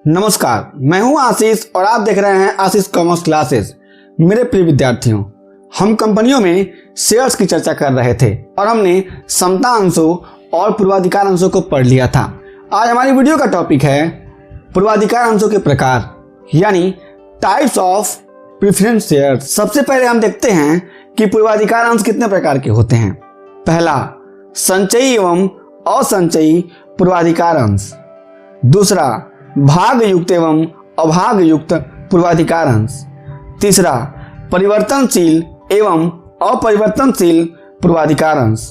नमस्कार, मैं हूं आशीष और आप देख रहे हैं आशीष कॉमर्स क्लासेस। मेरे प्रिय विद्यार्थियों, हम कंपनियों में शेयर्स की चर्चा कर रहे थे और हमने समता अंशों और पूर्वाधिकार अंशों को पढ़ लिया था। आज हमारी वीडियो का टॉपिक है पूर्वाधिकार अंशों के प्रकार, यानी टाइप्स ऑफ प्रेफरेंस शेयर्स। सबसे पहले हम देखते हैं कि पूर्वाधिकार अंश कितने प्रकार के होते हैं। पहला, संचयी एवं असंचयी पूर्वाधिकार अंश। दूसरा, भाग युक्त एवं अभाग युक्त पूर्वाधिकार अंश। तीसरा, परिवर्तनशील एवं अपरिवर्तनशील पूर्वाधिकार अंश।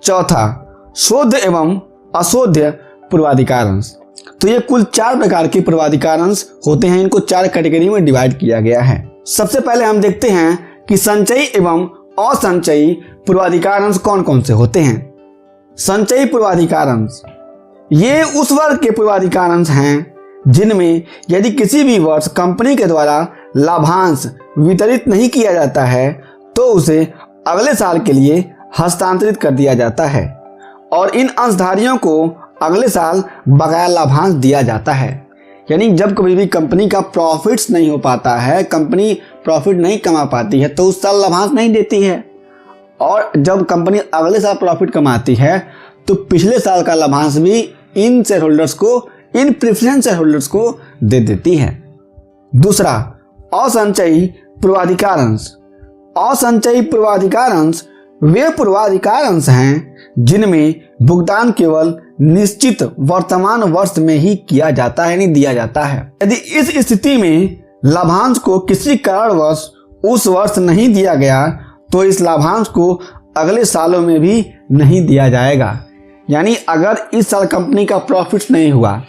चौथा, शोध एवं अशोध्य पूर्वाधिकार अंश। तो ये कुल 4 प्रकार के पूर्वाधिकार अंश होते हैं। इनको 4 कैटेगरी में डिवाइड किया गया है। सबसे पहले हम देखते हैं कि संचयी एवं असंचयी पूर्वाधिकार अंश कौन कौन से होते हैं। संचयी पूर्वाधिकार अंश ये उस वर्ग के पूर्वाधिकार अंश हैं जिनमें यदि किसी भी वर्ष कंपनी के द्वारा लाभांश वितरित नहीं किया जाता है तो उसे अगले साल के लिए हस्तांतरित कर दिया जाता है और इन अंशधारियों को अगले साल बकाया लाभांश दिया जाता है। यानी जब कभी भी कंपनी का प्रॉफिट्स नहीं हो पाता है, कंपनी प्रॉफिट नहीं कमा पाती है तो उस साल लाभांश नहीं देती है, और जब कंपनी अगले साल प्रॉफिट कमाती है तो पिछले साल का लाभांश भी इन शेयर होल्डर्स को, इन प्रेफरेंस शेयर होल्डर्स को दे देती है। दूसरा, असंचयी पूर्वाधिकार अंश। असंचयी पूर्वाधिकार अंश वे पूर्वाधिकार अंश हैं जिनमें भुगतान केवल निश्चित वर्तमान वर्ष में ही किया जाता है, यानी दिया जाता है। यदि इस स्थिति में लाभांश को किसी कारणवश उस वर्ष नहीं दिया गया तो इस लाभांश को अगले सालों में भी नहीं दिया जाएगा। यानी अगर इस साल कंपनी का प्रॉफिट नहीं हुआ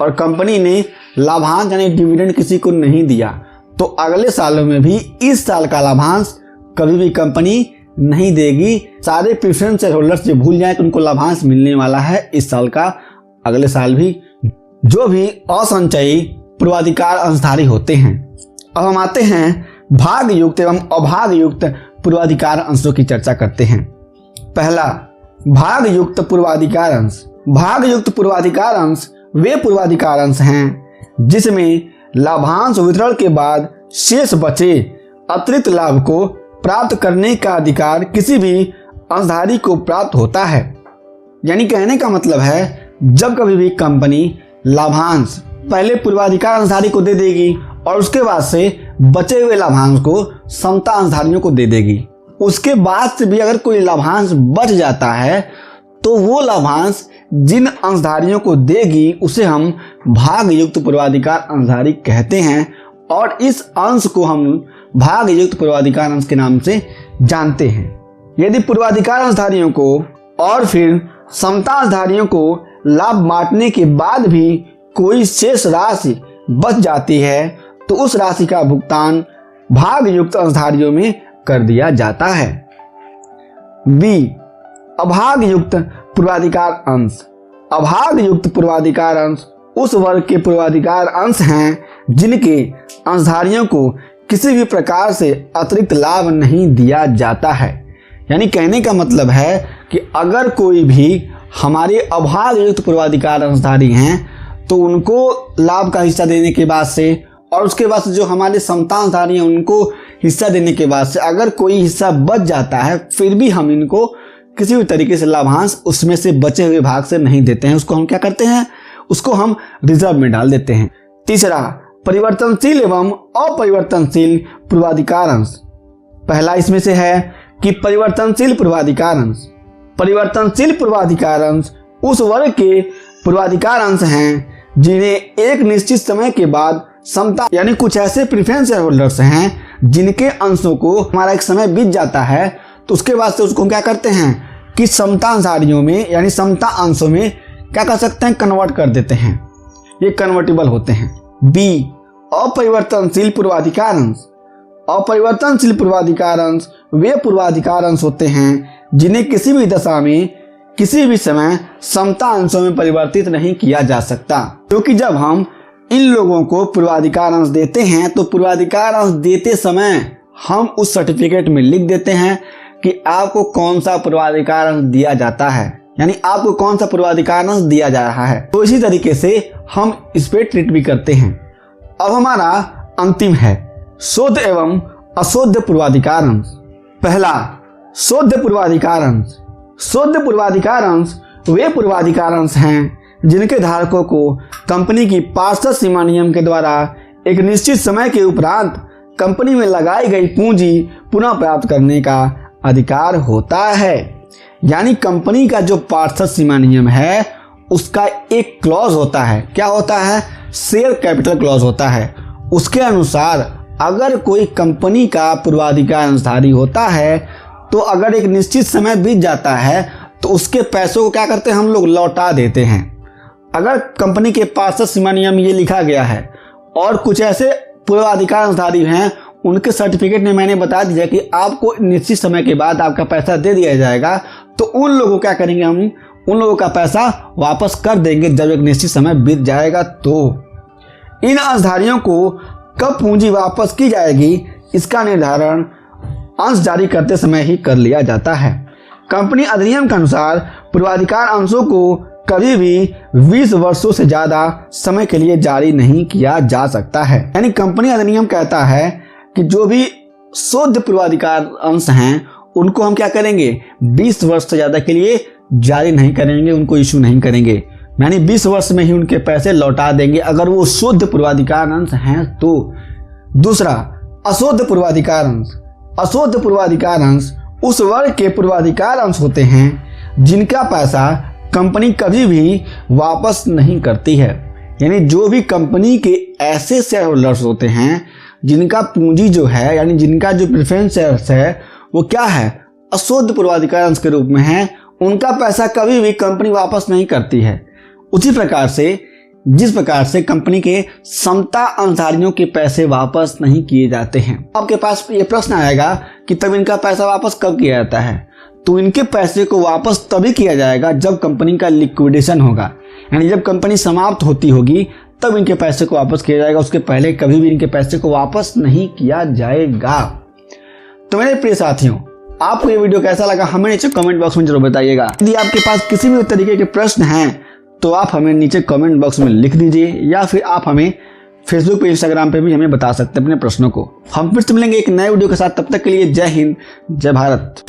और कंपनी ने लाभांश यानी डिविडेंड किसी को नहीं दिया तो अगले सालों में भी इस साल का लाभांश कभी भी कंपनी नहीं देगी। सारे प्रेफरेंस शेयर होल्डर्स जो भूल जाए कि उनको लाभांश मिलने वाला है इस साल का, अगले साल भी। जो भी असंचयी पूर्वाधिकार अंशधारी होते हैं। अब हम आते हैं भाग युक्त एवं अभाग युक्त पूर्वाधिकार अंशों की चर्चा करते हैं। पहला, भाग युक्त पूर्वाधिकार अंश। भाग युक्त पूर्वाधिकार अंश वे पूर्वाधिकार अंश हैं जिसमें लाभांश वितरण के बाद शेष बचे अतिरिक्त लाभ को प्राप्त करने का अधिकार किसी भी अंशधारी को प्राप्त होता है। यानी कहने का मतलब है, जब कभी भी कंपनी लाभांश पहले पूर्वाधिकार अंशधारी को दे देगी और उसके बाद से बचे हुए लाभांश को समता अंशधारियों को दे देगी। उसके बाद से भी अगर कोई लाभांश बच जाता है तो वो लाभांश जिन अंशधारियों को देगी उसे हम भाग युक्त पूर्वाधिकार अंशधारी कहते हैं और इस अंश को हम भाग युक्त पूर्वाधिकार अंश के नाम से जानते हैं। यदि पूर्वाधिकार अंशधारियों को और फिर समता अंशधारियों को लाभ बांटने के बाद भी कोई शेष राशि बच जाती है तो उस राशि का भुगतान भाग युक्त अंशधारियों में कर दिया जाता है। बी, अभाग युक्त पूर्वाधिकार अंश। अभाग युक्त पूर्वाधिकार अंश उस वर्ग के पूर्वाधिकार अंश हैं जिनके अंशधारियों को किसी भी प्रकार से अतिरिक्त लाभ नहीं दिया जाता है। यानी कहने का मतलब है कि अगर कोई भी हमारे अभाग युक्त पूर्वाधिकार अंशधारी हैं तो उनको लाभ का हिस्सा देने के बाद से और उसके बाद से जो हमारे समता अंशधारी हैं उनको हिस्सा देने के बाद से अगर कोई हिस्सा बच जाता है फिर भी हम इनको किसी भी तरीके से लाभांश उसमें से बचे हुए भाग से नहीं देते हैं। उसको हम क्या करते हैं, उसको हम रिजर्व में डाल देते हैं। तीसरा, परिवर्तनशील एवं अपरिवर्तनशील पूर्वाधिकार अंश। पहला इसमें से है कि परिवर्तनशील पूर्वाधिकार अंश। परिवर्तनशील पूर्वाधिकार अंश उस वर्ग के पूर्वाधिकार अंश हैं जिन्हें एक निश्चित समय के बाद समता, यानी कुछ ऐसे प्रेफरेंस शेयर होल्डर्स हैं जिनके अंशों को हमारा एक समय बीत जाता है तो उसके बाद से उसको क्या करते हैं कि समता अंशधारियों में, यानी समता अंशों में क्या कर सकते हैं, कन्वर्ट कर देते हैं। ये कन्वर्टेबल होते हैं। बी, अपरिवर्तनशील पूर्वाधिकार अंश। अपरिवर्तनशील पूर्वाधिकार अंश वे पूर्वाधिकार अंश होते हैं जिन्हें किसी भी दशा में किसी भी समय समता अंशों में परिवर्तित नहीं किया जा सकता। क्योंकि जब हम इन लोगों को पूर्वाधिकार अंश देते हैं तो पूर्वाधिकार अंश देते समय हम उस सर्टिफिकेट में लिख देते हैं कि आपको कौन सा पूर्वाधिकार अंश दिया जाता है। यानी आपको कौन सा पूर्वाधिकार अंश दिया जा रहा है। तो इसी तरीके से हम इस पे ट्रीट भी करते हैं। अब हमारा अंतिम है शुद्ध एवं अशुद्ध पूर्वाधिकार अंश। पहला, शुद्ध पूर्वाधिकार अंश। शुद्ध पूर्वाधिकार अंश वे पूर्वाधिकार अंश हैं जिनके धारकों को कंपनी की पार्षद सीमा नियम के द्वारा एक निश्चित समय के उपरांत कंपनी में लगाई गई पूंजी पुनः प्राप्त करने का अधिकार होता है। यानी कंपनी का जो पार्षद सीमा नियम है उसका एक क्लॉज होता है। क्या होता है? शेयर कैपिटल क्लॉज होता है। उसके अनुसार अगर कोई कंपनी का पूर्वाधिकार अंशधारी होता है तो अगर एक निश्चित समय बीत जाता है तो उसके पैसों को क्या करते हैं, हम लोग लौटा देते हैं। अगर कंपनी के पार्षद सीमा नियम ये लिखा गया है और कुछ ऐसे पूर्वाधिकार अंशधारी हैं उनके सर्टिफिकेट में मैंने बता दिया कि आपको निश्चित समय के बाद आपका पैसा दे दिया जाएगा, तो उन लोगों क्या करेंगे, हम उन लोगों का पैसा वापस कर देंगे जब एक निश्चित समय बीत जाएगा। तो इन अंशधारियों को कब पूंजी वापस की जाएगी इसका निर्धारण अंश जारी करते समय ही कर लिया जाता है। कंपनी अधिनियम के अनुसार पूर्वाधिकार अंशों को कभी भी 20 वर्षों से ज्यादा समय के लिए जारी नहीं किया जा सकता है। यानी कंपनी अधिनियम कहता है कि जो भी शुद्ध पूर्वाधिकार अंश हैं उनको हम क्या करेंगे, 20 वर्ष से ज्यादा के लिए जारी नहीं करेंगे, उनको इशू नहीं करेंगे। यानी 20 वर्ष में ही उनके पैसे लौटा देंगे अगर वो शुद्ध पूर्वाधिकार अंश हैं तो। दूसरा, अशुद्ध पूर्वाधिकार अंश। अशुद्ध पूर्वाधिकार अंश उस वर्ग के पूर्वाधिकार अंश होते हैं जिनका पैसा कंपनी कभी भी वापस नहीं करती है। यानी जो भी कंपनी के ऐसे शेयर होल्डर्स होते हैं जिनका पूंजी जो है, यानी जिनका जो प्रेफरेंस शेयर्स है वो क्या है, अशुद्ध पूर्वाधिकार अंश के रूप में है, उनका पैसा कभी भी कंपनी वापस नहीं करती है। उसी प्रकार से जिस प्रकार से कंपनी के समता अंशधारियों के पैसे वापस नहीं किए जाते हैं। आपके पास ये प्रश्न आएगा कि तब इनका पैसा वापस कब किया जाता है, तो इनके पैसे को वापस तभी किया जाएगा जब कंपनी का लिक्विडेशन होगा। यानी जब कंपनी समाप्त होती होगी तब इनके पैसे को वापस किया जाएगा, उसके पहले कभी भी इनके पैसे को वापस नहीं किया जाएगा। तो मेरे प्रिय साथियों, आपको ये वीडियो कैसा लगा हमें नीचे कमेंट बॉक्स में जरूर बताइएगा। यदि आपके पास किसी भी तरीके के प्रश्न हैं तो आप हमें नीचे कमेंट बॉक्स में लिख दीजिए या फिर आप हमें फेसबुक पे, इंस्टाग्राम पे भी हमें बता सकते हैं अपने प्रश्नों को। हम फिर से मिलेंगे एक नए वीडियो के साथ, तब तक के लिए जय हिंद, जय भारत।